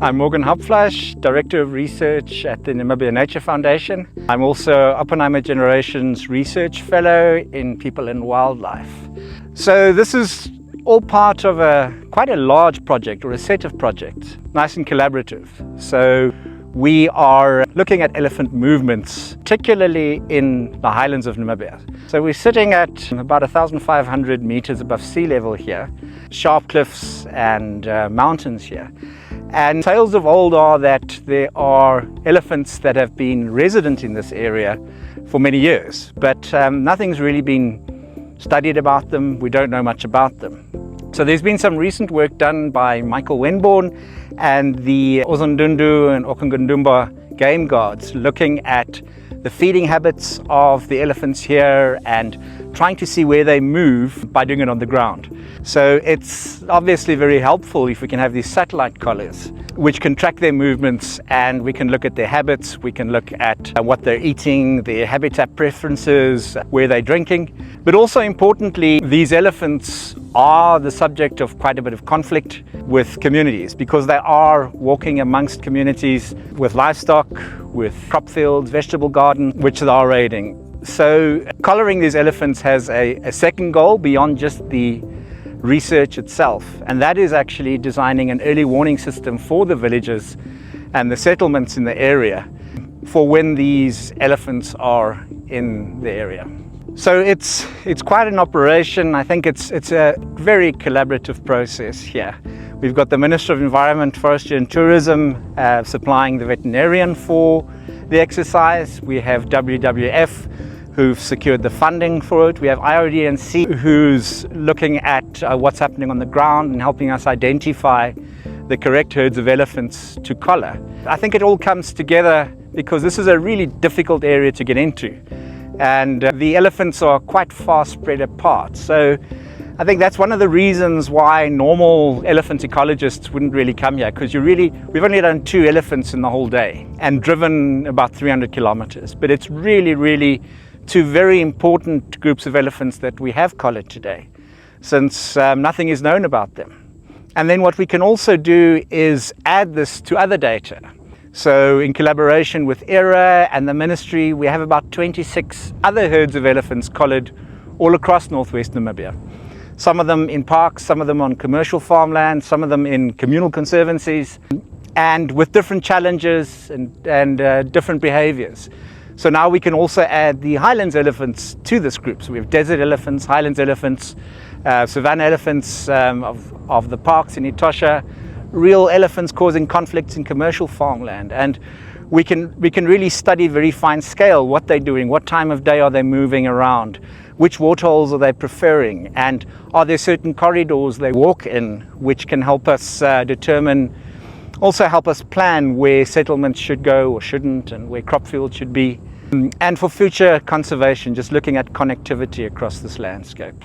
I'm Hauptfleish, Director of Research at the Namibia Nature Foundation. I'm also Oppenheimer Generation's Research Fellow in People and Wildlife. So this is all part of quite a large project, or a set of projects, nice and collaborative. So we are looking at elephant movements, particularly in the highlands of Namibia. So we're sitting at about 1,500 meters above sea level here, sharp cliffs and mountains here. And tales of old are that there are elephants that have been resident in this area for many years, but nothing's really been studied about them. We don't know much about them. So there's been some recent work done by Michael Wenborn and the Ozondundu and Okungundumba game guards looking at the feeding habits of the elephants here and trying to see where they move by doing it on the ground. So it's obviously very helpful if we can have these satellite collars which can track their movements, and we can look at their habits, we can look at what they're eating, their habitat preferences, where they're drinking. But also importantly, these elephants are the subject of quite a bit of conflict with communities because they are walking amongst communities with livestock, with crop fields, vegetable garden, which they are raiding. So collaring these elephants has a second goal beyond just the research itself, and that is actually designing an early warning system for the villages and the settlements in the area for when these elephants are in the area. So it's quite an operation. I think it's a very collaborative process here. We've got the Minister of Environment, Forestry and Tourism supplying the veterinarian for the exercise. We have WWF who've secured the funding for it. We have IRDNC who's looking at what's happening on the ground and helping us identify the correct herds of elephants to collar. I think it all comes together because this is a really difficult area to get into, and the elephants are quite far spread apart. So I think that's one of the reasons why normal elephant ecologists wouldn't really come here, because we've only done 2 elephants in the whole day and driven about 300 kilometers. But it's really 2 very important groups of elephants that we have collared today, since nothing is known about them. And then what we can also do is add this to other data. So in collaboration with ERA and the ministry, we have about 26 other herds of elephants collared all across northwest Namibia. Some of them in parks, some of them on commercial farmland, some of them in communal conservancies, and with different challenges and different behaviors. So now we can also add the Highlands elephants to this group. So we have desert elephants, Highlands elephants, savanna elephants of the parks in Etosha, real elephants causing conflicts in commercial farmland. And we can really study very fine scale what they're doing, what time of day are they moving around, which waterholes are they preferring, and are there certain corridors they walk in which can help us also help us plan where settlements should go or shouldn't, and where crop fields should be. And for future conservation, just looking at connectivity across this landscape.